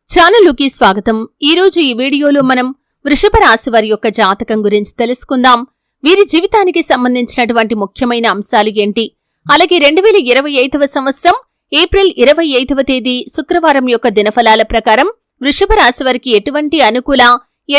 ఛానలుకి స్వాగతం. ఈరోజు ఈ వీడియోలో మనం వృషభ రాశి వారి యొక్క జాతకం గురించి తెలుసుకుందాం. వీరి జీవితానికి సంబంధించినటువంటి ముఖ్యమైన అంశాలు ఏంటి, అలాగే 2025వ సంవత్సరం ఏప్రిల్ 25వ తేదీ శుక్రవారం యొక్క దినఫలాల ప్రకారం వృషభ రాశి వారికి ఎటువంటి అనుకూల,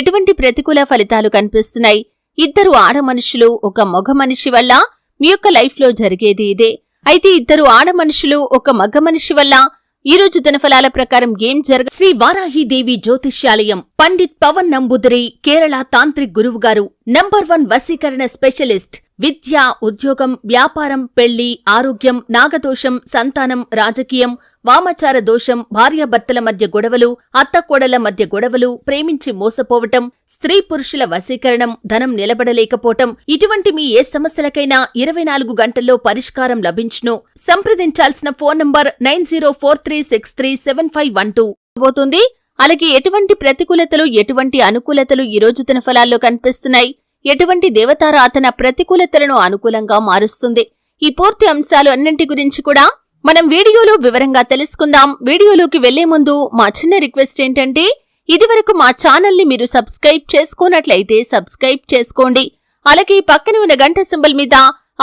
ఎటువంటి ప్రతికూల ఫలితాలు కనిపిస్తున్నాయి. ఇద్దరు ఆడ మనుషులు ఒక మగ మనిషి వల్ల మీ యొక్క లైఫ్ లో జరిగేది ఇదే. అయితే ఇద్దరు ఆడ మనుషులు ఒక మగ మనిషి వల్ల ఈ రోజు దినఫలాల ప్రకారం ఏం శ్రీ వారాహిదేవి జ్యోతిష్యాలయం పండిత్ పవన్ నంబూదరి కేరళ తాంత్రిక్ గురువు గారు నంబర్ 1 వశీకరణ స్పెషలిస్ట్. విద్య, ఉద్యోగం, వ్యాపారం, పెళ్లి, ఆరోగ్యం, నాగదోషం, సంతానం, రాజకీయం, వామాచార దోషం, భార్యాభర్తల మధ్య గొడవలు, అత్తకోడల మధ్య గొడవలు, ప్రేమించి మోసపోవటం, స్త్రీ పురుషుల వశీకరణం, ధనం నిలబడలేకపోవటం, ఇటువంటి మీ ఏ సమస్యలకైనా 24 గంటల్లో పరిష్కారం లభించును. సంప్రదించాల్సిన ఫోన్ నంబర్ 9043637512 పోతుంది. అలాగే ఎటువంటి ప్రతికూలతలు, ఎటువంటి అనుకూలతలు ఈ రోజు దినఫలాల్లో కనిపిస్తున్నాయి, ఎటువంటి దేవతారాధన ప్రతికూలతలను అనుకూలంగా మారుస్తుంది, ఈ పూర్తి అంశాలు అన్నింటి గురించి కూడా మనం వీడియోలో వివరంగా తెలుసుకుందాం. వీడియోలోకి వెళ్లే ముందు మా చిన్న రిక్వెస్ట్ ఏంటంటే, ఇదివరకు మా ఛానల్ని మీరు సబ్స్క్రైబ్ చేసుకోనట్లయితే సబ్స్క్రైబ్ చేసుకోండి. అలాగే పక్కన ఉన్న గంట సింబల్ మీద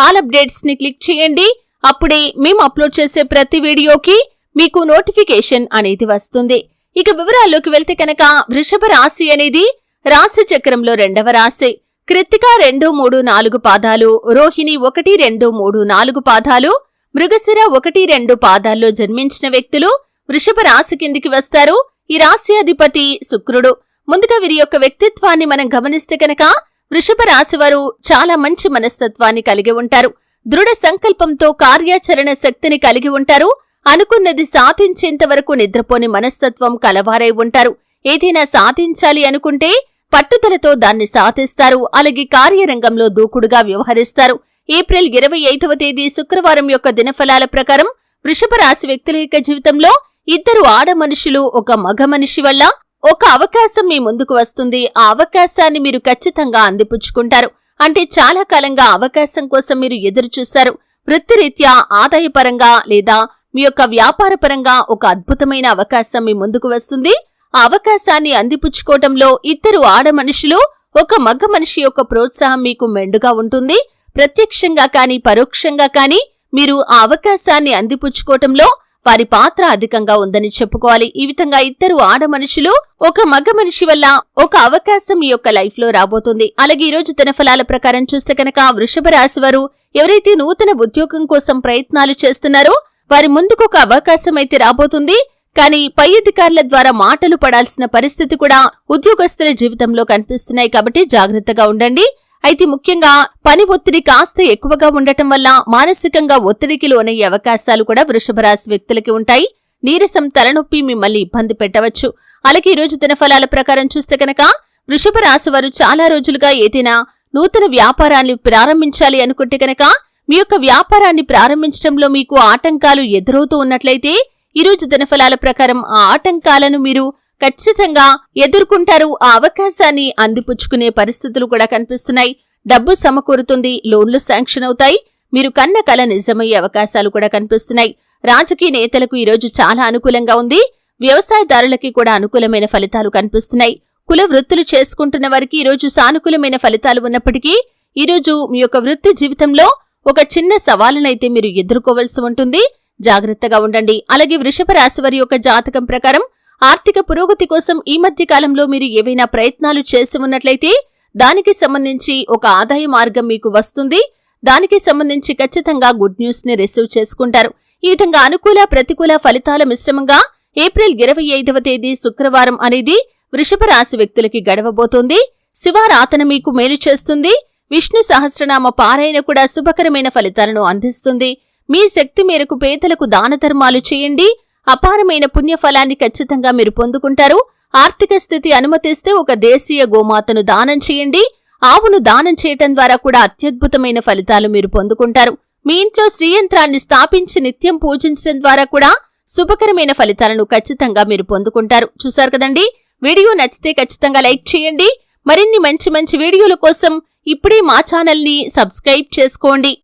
ఆల్ అప్డేట్స్ ని క్లిక్ చేయండి. అప్పుడే మేము అప్లోడ్ చేసే ప్రతి వీడియోకి మీకు నోటిఫికేషన్ అనేది వస్తుంది. ఇక వివరాల్లోకి వెళ్తే కనుక వృషభ రాశి అనేది రాశి చక్రంలో 2వ రాశి. కృత్తిక 2, 3, 4 పాదాలు, రోహిణి 1, 2, 3, 4 పాదాలు, మృగశిర 1, 2 పాదాల్లో జన్మించిన వ్యక్తులు వృషభ రాశి కిందికి వస్తారు. ఈ రాశి అధిపతి శుక్రుడు. ముందుగా వీరి యొక్క వ్యక్తిత్వాన్ని మనం గమనిస్తే కనుక వృషభ రాశి వారు చాలా మంచి మనస్తత్వాన్ని కలిగి ఉంటారు. దృఢ సంకల్పంతో కార్యాచరణ శక్తిని కలిగి ఉంటారు. అనుకున్నది సాధించేంత వరకు నిద్రపోని మనస్తత్వం కలవారై ఉంటారు. ఏదైనా సాధించాలి అనుకుంటే పట్టుదలతో దాన్ని సాధిస్తారు. అలాగే కార్యరంగంలో దూకుడుగా వ్యవహరిస్తారు. ఏప్రిల్ 25వ తేదీ శుక్రవారం యొక్క దినఫలాల ప్రకారం వృషభ రాశి వ్యక్తుల యొక్క జీవితంలో ఇద్దరు ఆడ మనుషులు ఒక మగ మనిషి వల్ల ఒక అవకాశం మీ ముందుకు వస్తుంది. ఆ అవకాశాన్ని మీరు ఖచ్చితంగా అందిపుచ్చుకుంటారు. అంటే చాలా కాలంగా అవకాశం కోసం మీరు ఎదురు చూస్తారు. వృత్తిరీత్యా, ఆదాయపరంగా లేదా మీ యొక్క వ్యాపారపరంగా ఒక అద్భుతమైన అవకాశం మీ ముందుకు వస్తుంది. ఆ అవకాశాన్ని అందిపుచ్చుకోవటంలో ఇద్దరు ఆడ మనుషులు ఒక మగ మనిషి యొక్క ప్రోత్సాహం మీకు మెండుగా ఉంటుంది. ప్రత్యక్షంగా కాని పరోక్షంగా కాని మీరు ఆ అవకాశాన్ని అందిపుచ్చుకోవటంలో వారి పాత్ర అధికంగా ఉందని చెప్పుకోవాలి. ఈ విధంగా ఇద్దరు ఆడ మనుషులు ఒక మగ మనిషి వల్ల ఒక అవకాశం మీ యొక్క లైఫ్ లో రాబోతుంది. అలాగే ఈ రోజు దినఫలాల ప్రకారం చూస్తే కనుక వృషభ రాశి వారు ఎవరైతే నూతన ఉద్యోగం కోసం ప్రయత్నాలు చేస్తున్నారో వారి ముందుకు ఒక అవకాశం అయితే రాబోతుంది. కానీ పై అధికారుల ద్వారా మాటలు పడాల్సిన పరిస్థితి కూడా ఉద్యోగస్తుల జీవితంలో కనిపిస్తున్నాయి. కాబట్టి జాగ్రత్తగా ఉండండి. అయితే ముఖ్యంగా పని ఒత్తిడి కాస్త ఎక్కువగా ఉండటం వల్ల మానసికంగా ఒత్తిడికి లోనయ్యే అవకాశాలు కూడా వృషభ రాశి వ్యక్తులకి ఉంటాయి. నీరసం, తలనొప్పి మిమ్మల్ని ఇబ్బంది పెట్టవచ్చు. అలాగే ఈ రోజు దినఫలాల ప్రకారం చూస్తే కనుక వృషభ రాశి వారు చాలా రోజులుగా ఏదైనా నూతన వ్యాపారాన్ని ప్రారంభించాలి అనుకుంటే కనుక మీ యొక్క వ్యాపారాన్ని ప్రారంభించడంలో మీకు ఆటంకాలు ఎదురవుతూ ఉన్నట్లయితే ఈ రోజు దినఫలాల ప్రకారం ఆ ఆటంకాలను మీరు ఖచ్చితంగా ఎదుర్కొంటారు. ఆ అవకాశాన్ని అందిపుచ్చుకునే పరిస్థితులు కూడా కనిపిస్తున్నాయి. డబ్బు సమకూరుతుంది, లోన్లు శాంక్షన్ అవుతాయి, మీరు కన్న కల నిజమయ్యే అవకాశాలు కూడా కనిపిస్తున్నాయి. రాజకీయ నేతలకు ఈరోజు చాలా అనుకూలంగా ఉంది. వ్యవసాయదారులకి కూడా అనుకూలమైన ఫలితాలు కనిపిస్తున్నాయి. కుల వృత్తులు చేసుకుంటున్న వారికి ఈరోజు సానుకూలమైన ఫలితాలు ఉన్నప్పటికీ ఈరోజు మీ యొక్క వృత్తి జీవితంలో ఒక చిన్న సవాలునైతే మీరు ఎదుర్కోవలసి ఉంటుంది. జాగ్రత్తగా ఉండండి. అలాగే వృషభ రాశి వారి యొక్క జాతకం ప్రకారం ఆర్థిక పురోగతి కోసం ఈ మధ్య కాలంలో మీరు ఏవైనా ప్రయత్నాలు చేసి ఉన్నట్లయితే దానికి సంబంధించి ఒక ఆదాయ మార్గం మీకు వస్తుంది. దానికి సంబంధించి ఖచ్చితంగా గుడ్ న్యూస్ ని రిసీవ్ చేసుకుంటారు. ఈ విధంగా అనుకూల, ప్రతికూల ఫలితాల మిశ్రమంగా ఏప్రిల్ 25వ తేదీ శుక్రవారం అనేది వృషభ రాశి వ్యక్తులకి గడవబోతోంది. శివారాధన మీకు మేలు చేస్తుంది. విష్ణు సహస్రనామ పారాయణ కూడా శుభకరమైన ఫలితాలను అందిస్తుంది. మీ శక్తి మేరకు పేదలకు దాన ధర్మాలు చేయండి. అపారమైన పుణ్యఫలాన్ని ఖచ్చితంగా మీరు పొందుకుంటారు. ఆర్థిక స్థితి అనుమతిస్తే ఒక దేశీయ గోమాతను దానం చేయండి. ఆవును దానం చేయటం ద్వారా కూడా అత్యద్భుతమైన ఫలితాలు మీరు పొందుకుంటారు. మీ ఇంట్లో శ్రీయంత్రాన్ని స్థాపించి నిత్యం పూజించడం ద్వారా కూడా శుభకరమైన ఫలితాలను ఖచ్చితంగా మీరు పొందుకుంటారు. చూశారు కదండి. వీడియో నచ్చితే ఖచ్చితంగా లైక్ చేయండి. మరిన్ని మంచి మంచి వీడియోల కోసం ఇప్పుడే మా ఛానల్ని సబ్స్క్రైబ్ చేసుకోండి.